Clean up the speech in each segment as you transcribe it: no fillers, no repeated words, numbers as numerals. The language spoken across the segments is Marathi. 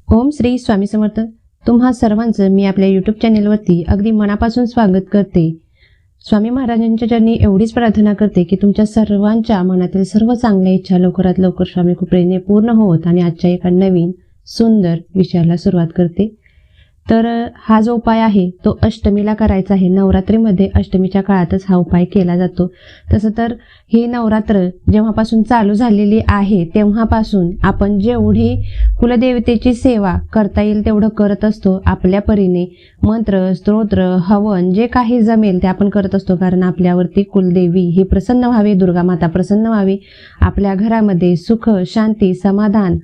ओम श्री स्वामी समर्थ. तुम्हा सर्वांचं मी आपल्या यूट्यूब चॅनेलवरती अगदी मनापासून स्वागत करते. स्वामी महाराजांच्या चरणी एवढीच प्रार्थना करते की तुमच्या सर्वांच्या मनातील सर्व चांगल्या इच्छा लवकरात लवकर स्वामी कृपेने पूर्ण होत आणि आजच्या एका नवीन सुंदर विषयाला सुरुवात करते. तर हा जो उपाय आहे तो अष्टमीला करायचा आहे. नवरात्रीमध्ये अष्टमीच्या काळातच हा उपाय केला जातो. तसं तर ही नवरात्र जेव्हापासून चालू झालेली आहे तेव्हापासून आपण जेवढी कुलदेवतेची सेवा करता येईल तेवढं करत असतो. आपल्या परीने मंत्र, स्तोत्र, हवन जे काही जमेल ते आपण करत असतो. कारण आपल्यावरती कुलदेवी ही प्रसन्न व्हावी, दुर्गा माता प्रसन्न व्हावी, आपल्या घरामध्ये सुख, शांती, समाधान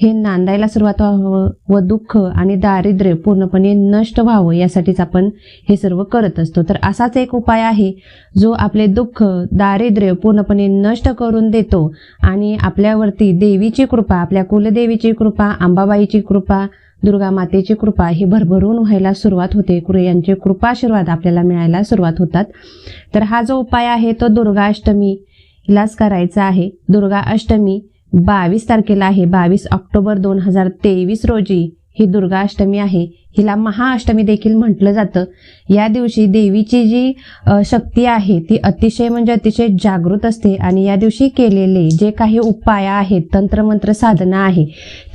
हे नांदायला सुरुवात व्हावं व दुःख आणि दारिद्र्य पूर्णपणे नष्ट व्हावं यासाठीच आपण हे सर्व करत असतो. तर असाच एक उपाय आहे जो आपले दुःख, दारिद्र्य पूर्णपणे नष्ट करून देतो आणि आपल्यावरती देवीची कृपा, आपल्या कुलदेवीची कृपा, अंबाबाईची कृपा, दुर्गा मातेची कृपा ही भरभरून व्हायला सुरुवात होते. यांचे कृपाशीर्वाद आपल्याला मिळायला सुरुवात होतात. तर हा जो उपाय आहे तो दुर्गा अष्टमीलाच करायचा आहे. दुर्गा अष्टमी 22 तारखेला आहे. 22 ऑक्टोबर 2023 रोजी ही दुर्गा अष्टमी आहे. हिला महाअष्टमी देखील म्हटलं जातं. या दिवशी देवीची जी शक्ती आहे ती अतिशय जागृत असते आणि या दिवशी केलेले जे काही उपाय आहेत, तंत्रमंत्र साधना आहे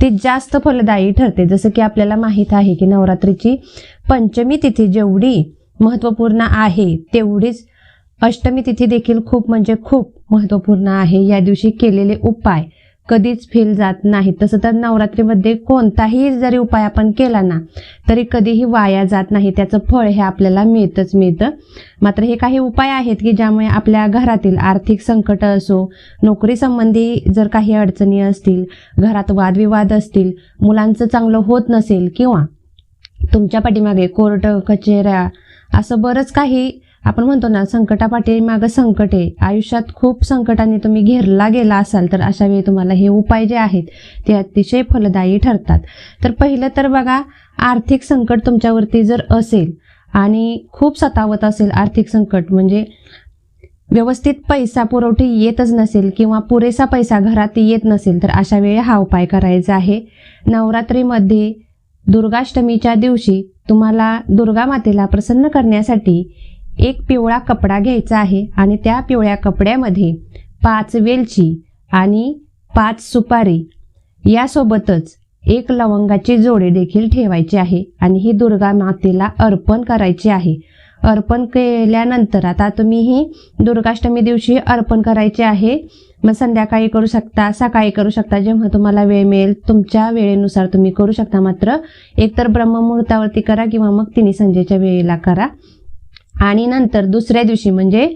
ती जास्त फलदायी ठरते. जसं की आपल्याला माहीत आहे की नवरात्रीची पंचमी तिथी जेवढी महत्त्वपूर्ण आहे तेवढीच अष्टमी तिथी देखील खूप महत्त्वपूर्ण आहे. या दिवशी केलेले उपाय कधीच फेल जात नाही. तसं तर नवरात्रीमध्ये कोणताही जरी उपाय आपण केला ना तरी कधीही वाया जात नाही. त्याचं फळ हे आपल्याला मिळतं. मात्र हे काही उपाय आहेत की ज्यामुळे आपल्या घरातील आर्थिक संकट असो, नोकरी संबंधी जर काही अडचणी असतील, घरात वादविवाद असतील, मुलांचं चांगलं होत नसेल किंवा तुमच्या पाठीमागे कोर्ट कचेऱ्या असं बरंच काही आपण म्हणतो ना संकटापाठीमागं संकट आहे, आयुष्यात खूप संकटाने तुम्ही घेरला गेला असाल तर अशा वेळी तुम्हाला हे उपाय जे आहेत ते अतिशय फलदायी ठरतात. तर पहिलं तर बघा, आर्थिक संकट तुमच्यावरती जर असेल आणि खूप सतावत असेल आर्थिक संकट, म्हणजे व्यवस्थित पैसा पुरवठी येतच नसेल किंवा पुरेसा पैसा घरात येत नसेल तर अशा वेळी हा उपाय करायचा आहे. नवरात्रीमध्ये दुर्गाष्टमीच्या दिवशी तुम्हाला दुर्गा मातेला प्रसन्न करण्यासाठी एक पिवळा कपडा घ्यायचा आहे आणि त्या पिवळ्या कपड्यामध्ये 5 वेलची आणि 5 सुपारी यासोबतच 1 लवंगाची जोडी देखील ठेवायची आहे आणि ही दुर्गा मातेला अर्पण करायची आहे. अर्पण केल्यानंतर आता तुम्ही ही दुर्गाष्टमी दिवशी अर्पण करायचे आहे. मग संध्याकाळी करू शकता, सकाळी करू शकता, जेव्हा तुम्हाला वेळ मिळेल तुमच्या वेळेनुसार तुम्ही करू शकता. मात्र एकतर ब्रह्ममुहूर्तावरती करा किंवा मग तिन्ही संजेच्या वेळेला करा. आणि नंतर दुसऱ्या दिवशी म्हणजे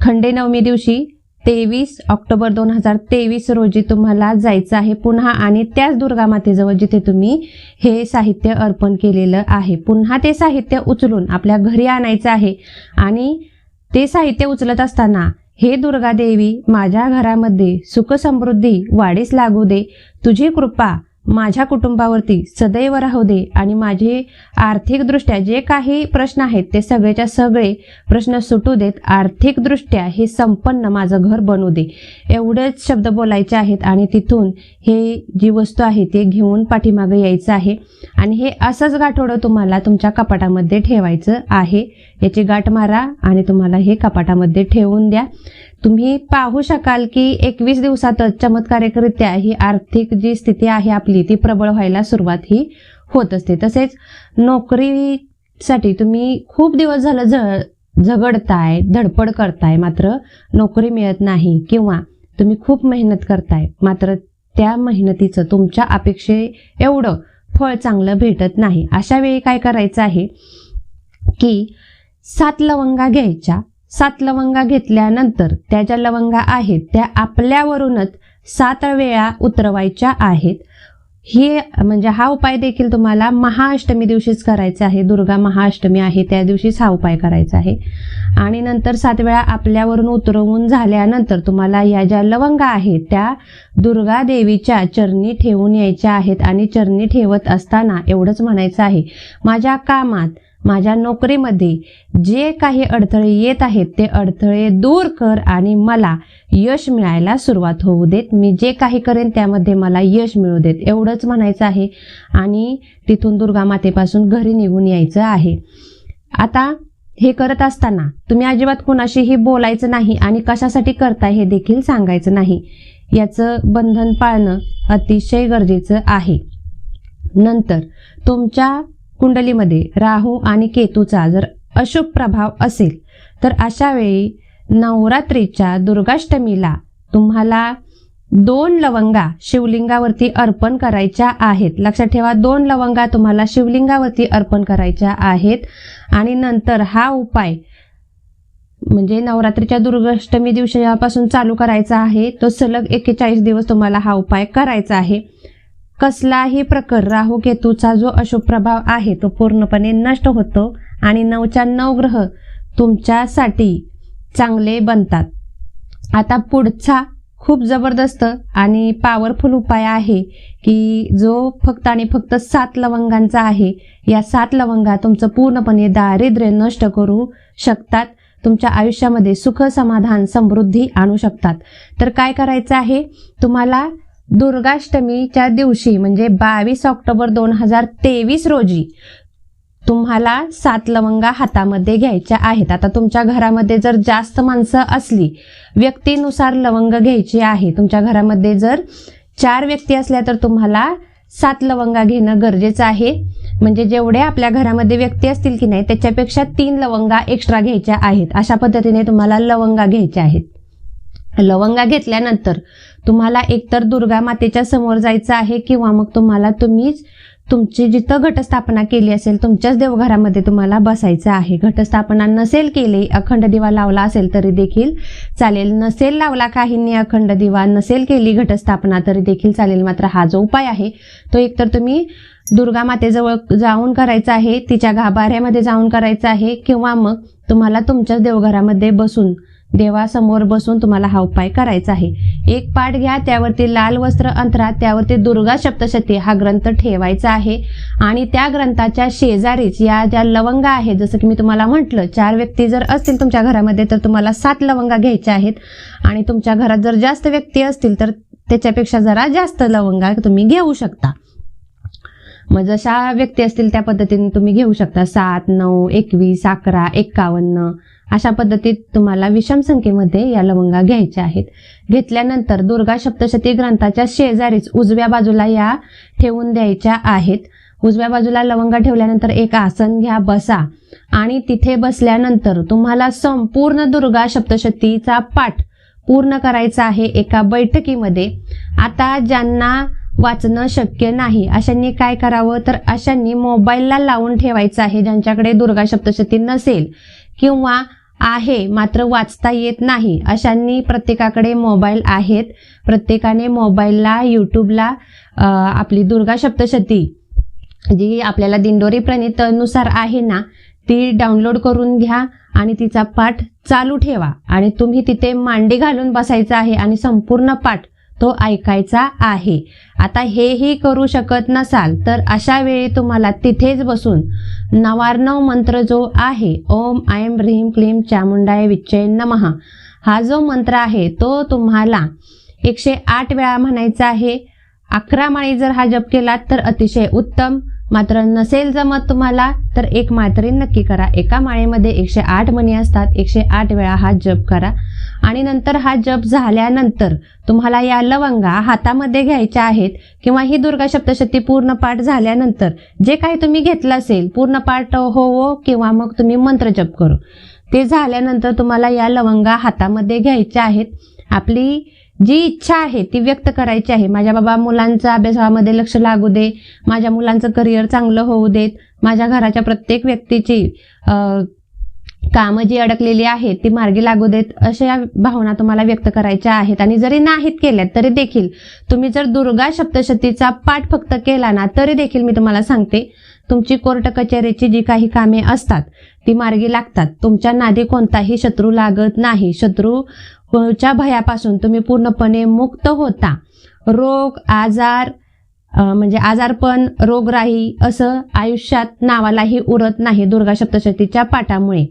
खंडेनवमी दिवशी 23 ऑक्टोबर 2023 रोजी तुम्हाला जायचं आहे पुन्हा आणि त्याच दुर्गा मातेजवळ जिथे तुम्ही हे साहित्य अर्पण केलेलं आहे पुन्हा ते साहित्य उचलून आपल्या घरी आणायचं आहे. आणि ते साहित्य उचलत असताना हे दुर्गा देवी, माझ्या घरामध्ये सुख समृद्धी वाढीस लागू दे, तुझी कृपा माझ्या कुटुंबावरती सदैव राहू दे आणि माझे आर्थिकदृष्ट्या जे काही प्रश्न आहेत ते सगळेच्या सगळे प्रश्न सुटू देत, आर्थिकदृष्ट्या हे संपन्न माझं घर बनवू दे, एवढेच शब्द बोलायचे आहेत. आणि तिथून हे जी वस्तू आहे ते घेऊन पाठीमागे यायचं आहे आणि हे असंच गाठोडं तुम्हाला तुमच्या कपाटामध्ये ठेवायचं आहे. याची गाठ मारा आणि तुम्हाला हे कपाटामध्ये ठेवून द्या. तुम्ही पाहू शकाल की 21 दिवसातच चमत्कारिकरित्या ही आर्थिक जी स्थिती आहे आपली ती प्रबळ व्हायला सुरुवात ही होत असते. तसेच नोकरीसाठी तुम्ही खूप दिवस झालं झगडताय, धडपड करताय, मात्र नोकरी मिळत नाही किंवा तुम्ही खूप मेहनत करताय मात्र त्या मेहनतीचं तुमच्या अपेक्षे एवढं फळ चांगलं भेटत नाही. अशा वेळी काय करायचं आहे की 7 लवंगा घ्यायच्या. 7 लवंगा घेतल्यानंतर त्या ज्या लवंगा आहेत त्या आपल्यावरूनच 7 वेळा उतरवायच्या आहेत. ही म्हणजे हा उपाय देखील तुम्हाला महाअष्टमी दिवशीच करायचा आहे. दुर्गा महाअष्टमी आहे त्या दिवशीच हा उपाय करायचा आहे. आणि नंतर 7 वेळा आपल्यावरून उतरवून झाल्यानंतर तुम्हाला या ज्या लवंगा आहेत त्या दुर्गा देवीच्या चरणी ठेवून यायच्या आहेत. आणि चरणी ठेवत असताना एवढंच म्हणायचं आहे, माझ्या कामात, माझ्या नोकरीमध्ये जे काही अडथळे येत आहेत ते अडथळे दूर कर आणि मला यश मिळायला सुरुवात होऊ देत. मी जे काही करेन त्यामध्ये मला यश मिळू देत, एवढंच म्हणायचं आहे आणि तिथून दुर्गा मातेपासून घरी निघून यायचं आहे. आता हे करत असताना तुम्ही अजिबात कुणाशीही बोलायचं नाही आणि कशासाठी करताय हे देखील सांगायचं नाही. याचं बंधन पाळणं अतिशय गरजेचं आहे. नंतर तुमच्या कुंडलीमध्ये राहू आणि केतूचा जर अशुभ प्रभाव असेल तर अशा वेळी नवरात्रीच्या दुर्गाष्टमीला तुम्हाला 2 लवंगा शिवलिंगावरती अर्पण करायच्या आहेत. लक्षात ठेवा, 2 लवंगा तुम्हाला शिवलिंगावरती अर्पण करायच्या आहेत. आणि नंतर हा उपाय म्हणजे नवरात्रीच्या दुर्गाष्टमी दिवसापासून चालू करायचा आहे. तो सलग 41 दिवस तुम्हाला हा उपाय करायचा आहे. कसलाही प्रकार राहू केतूचा जो अशुभ प्रभाव आहे तो पूर्णपणे नष्ट होतो आणि 9च्या 9 ग्रह तुमच्यासाठी चांगले बनतात. आता पुढचा खूप जबरदस्त आणि पॉवरफुल उपाय आहे की जो फक्त आणि फक्त 7 लवंगांचा आहे. या 7 लवंगा तुमचं पूर्णपणे दारिद्र्य नष्ट करू शकतात, तुमच्या आयुष्यामध्ये सुख समाधान समृद्धी आणू शकतात. तर काय करायचं आहे, तुम्हाला दुर्गाष्टमीच्या दिवशी म्हणजे 22 ऑक्टोबर 2023 रोजी तुम्हाला 7 लवंगा हातामध्ये घ्यायच्या आहेत. आता तुमच्या घरामध्ये जर जास्त माणसं असली, व्यक्तीनुसार लवंग घ्यायची आहे. तुमच्या घरामध्ये जर 4 व्यक्ती असल्या तर तुम्हाला 7 लवंगा घेणं गरजेचं आहे. म्हणजे जेवढे आपल्या घरामध्ये व्यक्ती असतील की नाही त्याच्यापेक्षा 3 लवंगा एक्स्ट्रा घ्यायच्या आहेत. अशा पद्धतीने तुम्हाला लवंगा घ्यायच्या आहेत. लवंगा घेतल्यानंतर तुम्हाला एकतर दुर्गा मातेच्या समोर जायचं आहे किंवा मग तुम्हीच तुमची जिथं घटस्थापना केली असेल तुमच्याच देवघरामध्ये तुम्हाला बसायचं आहे. घटस्थापना नसेल केली, अखंड दिवा लावला असेल तरी देखील चालेल, नसेल लावला काहींनी अखंड दिवा, नसेल केली घटस्थापना तरी देखील चालेल. मात्र हा जो उपाय आहे तो एकतर तुम्ही दुर्गा मातेजवळ जाऊन करायचा आहे, तिच्या गाभाऱ्यामध्ये जाऊन करायचा आहे किंवा मग तुम्हाला तुमच्याच देवघरामध्ये बसून देवासमोर बसून तुम्हाला हा उपाय करायचा आहे. एक पाट घ्या, त्यावरती लाल वस्त्र अंथरा, त्यावरती दुर्गा सप्तशती हा ग्रंथ ठेवायचा आहे आणि त्या ग्रंथाच्या शेजारीच या ज्या लवंगा आहेत, जसं की मी तुम्हाला म्हटलं 4 व्यक्ती जर असतील तुमच्या घरामध्ये तर तुम्हाला 7 लवंगा घ्यायच्या आहेत आणि तुमच्या घरात जर जास्त व्यक्ती असतील तर त्याच्यापेक्षा जरा जास्त लवंगा तुम्ही घेऊ शकता. मग जशा व्यक्ती असतील त्या पद्धतीने तुम्ही घेऊ शकता. 7, 9, 21, 11, 51 अशा पद्धतीत तुम्हाला विषम संख्येमध्ये या लवंगा घ्यायच्या आहेत. घेतल्यानंतर दुर्गा सप्तशती ग्रंथाच्या शेजारीच उजव्या बाजूला या ठेवून द्यायच्या आहेत. उजव्या बाजूला लवंगा ठेवल्यानंतर एक आसन घ्या, बसा आणि तिथे बसल्यानंतर तुम्हाला संपूर्ण दुर्गा सप्तशतीचा पाठ पूर्ण करायचा आहे एका बैठकीमध्ये. आता ज्यांना वाचणं शक्य नाही अशांनी काय करावं, तर अशांनी मोबाईलला लावून ठेवायचं आहे. ज्यांच्याकडे दुर्गा सप्तशती नसेल किंवा आहे मात्र वाचता येत नाही अशांनी प्रत्येकाकडे मोबाईल आहेत. प्रत्येकाने मोबाईलला यूट्यूबला आपली दुर्गा सप्तशती जी आपल्याला दिंडोरी प्रणीतनुसार आहे ना ती डाउनलोड करून घ्या आणि तिचा पाठ चालू ठेवा आणि तुम्ही तिथे मांडी घालून बसायचं आहे आणि संपूर्ण पाठ तो ऐकायचा आहे. आता हेही करू शकत नसाल तर अशा वेळी तुम्हाला तिथेच बसून नवार्णव मंत्र जो आहे ओम ऐं ह्रीं क्लीं चामुंडाय विच्चे नमः हा जो मंत्र आहे तो तुम्हाला 108 वेळा म्हणायचा आहे. 11 माळी जर हा जप केला तर अतिशय उत्तम. मात्र नसेल जमत तुम्हाला तर 1 माळ तरी नक्की करा. एका माळेमध्ये 108 मणी असतात. 108 वेळा हा जप करा आणि नंतर हा जप झाल्यानंतर तुम्हाला या लवंगा हातामध्ये घ्यायच्या आहेत किंवा ही दुर्गा सप्तशती पूर्ण पाठ झाल्यानंतर जे काही तुम्ही घेतलं असेल पूर्ण पाठ होवो किंवा मग तुम्ही मंत्र जप करू, ते झाल्यानंतर तुम्हाला या लवंगा हातामध्ये घ्यायच्या आहेत. आपली जी इच्छा आहे ती व्यक्त करायची आहे. माझ्या बाबा मुलांचा अभ्यासामध्ये लक्ष लागू दे, माझ्या मुलांचं करिअर चांगलं होऊ देत, माझ्या घराच्या प्रत्येक व्यक्तीची कामं जी अडकलेली आहेत ती मार्गी लागू देत, अशा भावना तुम्हाला व्यक्त करायच्या आहेत. आणि जरी नाहीत केल्यात तरी देखील तुम्ही जर दुर्गा सप्तशतीचा पाठ फक्त केला ना तरी देखील मी तुम्हाला सांगते तुमची कोर्ट कचेरीची जी काही कामे असतात ती मार्गी लागतात. तुमच्या नादी कोणताही शत्रू लागत नाही. शत्रूच्या भयापासून तुम्ही पूर्णपणे मुक्त होता. रोग आजार म्हणजे आजारपण, रोगराई असं आयुष्यात नावालाही उरत नाही दुर्गा सप्तशतीच्या पाठामुळे.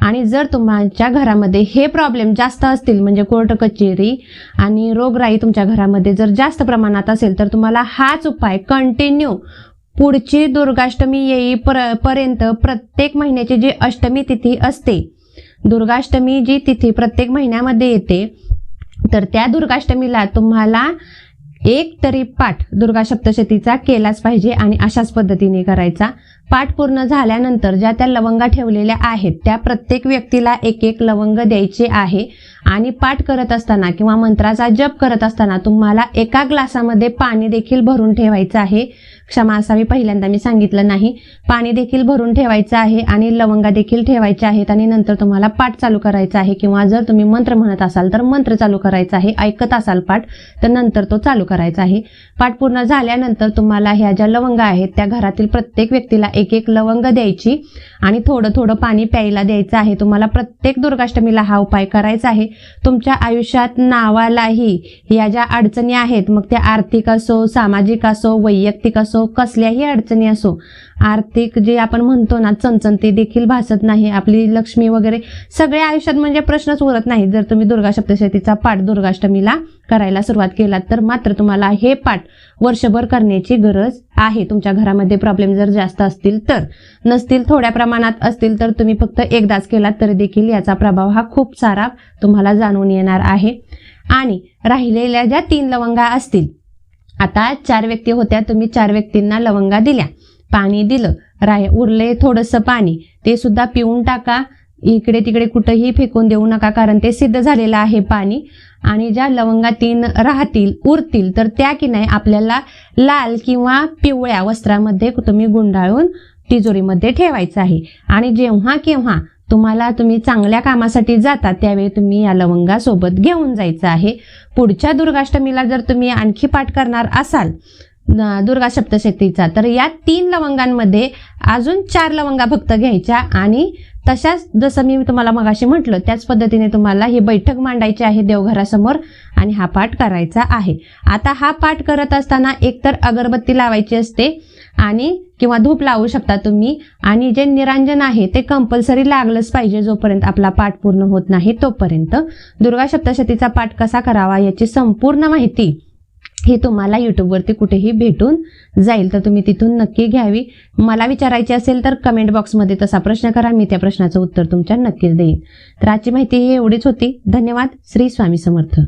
आणि जर तुमच्या घरामध्ये हे प्रॉब्लेम जास्त असतील, म्हणजे कोर्ट कचेरी आणि रोगराई तुमच्या घरामध्ये जर जास्त प्रमाणात असेल, तर तुम्हाला हाच उपाय कंटिन्यू पुढची दुर्गाष्टमी येईपर्यंत प्रत्येक महिन्याची जी अष्टमी तिथी असते, दुर्गाष्टमी जी तिथी प्रत्येक महिन्यामध्ये येते, तर त्या दुर्गाष्टमीला तुम्हाला एक तरी पाठ दुर्गा सप्तशतीचा केलाच पाहिजे आणि अशाच पद्धतीने करायचा. पाठ पूर्ण झाल्यानंतर ज्या त्या लवंगा ठेवलेल्या आहेत त्या प्रत्येक व्यक्तीला एक एक लवंग द्यायचे आहे. आणि पाठ करत असताना किंवा मंत्राचा जप करत असताना तुम्हाला एका ग्लासामध्ये पाणी देखील भरून ठेवायचं आहे. क्षमा असावी, पहिल्यांदा मी सांगितलं नाही. पाणी देखील भरून ठेवायचं आहे आणि लवंगा देखील ठेवायच्या आहेत. आणि नंतर तुम्हाला पाठ चालू करायचा आहे, किंवा जर तुम्ही मंत्र म्हणत असाल तर मंत्र चालू करायचा आहे. ऐकत असाल पाठ तर नंतर तो चालू करायचा आहे. पाठ पूर्ण झाल्यानंतर तुम्हाला ह्या ज्या लवंगा आहेत त्या घरातील प्रत्येक व्यक्तीला एक एक लवंग द्यायची आणि थोडं थोडं पाणी प्यायला द्यायचं आहे. तुम्हाला प्रत्येक दुर्गाष्टमीला हा उपाय करायचा आहे. तुमच्या आयुष्यात नावालाही या ज्या अडचणी आहेत, मग त्या आर्थिक असो, सामाजिक असो, वैयक्तिक असो, कसल्याही अडचणी असो, आर्थिक जे आपण म्हणतो ना चणचणती देखील भासत नाही, आपली लक्ष्मी वगैरे सगळ्या आयुष्यात म्हणजे प्रश्नच उरत नाही. जर तुम्ही दुर्गा सप्तशतीचा पाठ दुर्गाष्टमीला करायला सुरुवात केलात तर मात्र तुम्हाला हे पाठ वर्षभर करण्याची गरज आहे. तुमच्या घरामध्ये प्रॉब्लेम जर जास्त असतील तर, नसतील थोड्या प्रमाणात असतील तर तुम्ही फक्त एकदाच केलात तरी देखील याचा प्रभाव हा खूप सारा तुम्हाला जाणून येणार आहे. आणि राहिलेल्या ज्या 3 लवंगा असतील, आता 4 व्यक्ती होत्या, तुम्ही 4 व्यक्तींना लवंगा दिल्या, पाणी दिलं, उरले थोडंसं पाणी, ते सुद्धा पिऊन टाका. इकडे तिकडे कुठेही फेकून देऊ नका, कारण ते सिद्ध झालेलं आहे पाणी. आणि ज्या लवंगा 3 राहतील, उरतील, तर त्या की नाही आपल्याला लाल किंवा पिवळ्या वस्त्रामध्ये तुम्ही गुंडाळून तिजोरीमध्ये ठेवायचं आहे. आणि जेव्हा केव्हा तुम्ही चांगल्या कामासाठी जाता त्यावेळी तुम्ही या लवंगा सोबत घेऊन जायचं आहे. पुढच्या दुर्गाष्टमीला जर तुम्ही आणखी पाठ करणार असाल दुर्गा सप्तशतीचा, तर या 3 लवंगांमध्ये अजून 4 लवंगा फक्त घ्यायच्या आणि तशाच जसं मी तुम्हाला मगाशी म्हटलं त्याच पद्धतीने तुम्हाला ही बैठक मांडायची आहे देवघरासमोर आणि हा पाठ करायचा आहे. आता हा पाठ करत असताना एकतर अगरबत्ती लावायची असते आणि किंवा धूप लावू शकता तुम्ही. आणि जे निरांजन आहे ते कंपल्सरी लागलंच पाहिजे जोपर्यंत आपला पाठ पूर्ण होत नाही तोपर्यंत. दुर्गा सप्तशतीचा पाठ कसा करावा याची संपूर्ण माहिती हे तुम्हाला यूट्यूबवरती कुठेही भेटून जाईल, तर तुम्ही तिथून नक्की घ्यावी. मला विचारायची असेल तर कमेंट बॉक्समध्ये तसा प्रश्न करा, मी त्या प्रश्नाचं उत्तर तुमच्या नक्कीच देईन. तर आजची माहिती ही एवढीच होती. धन्यवाद. श्री स्वामी समर्थ.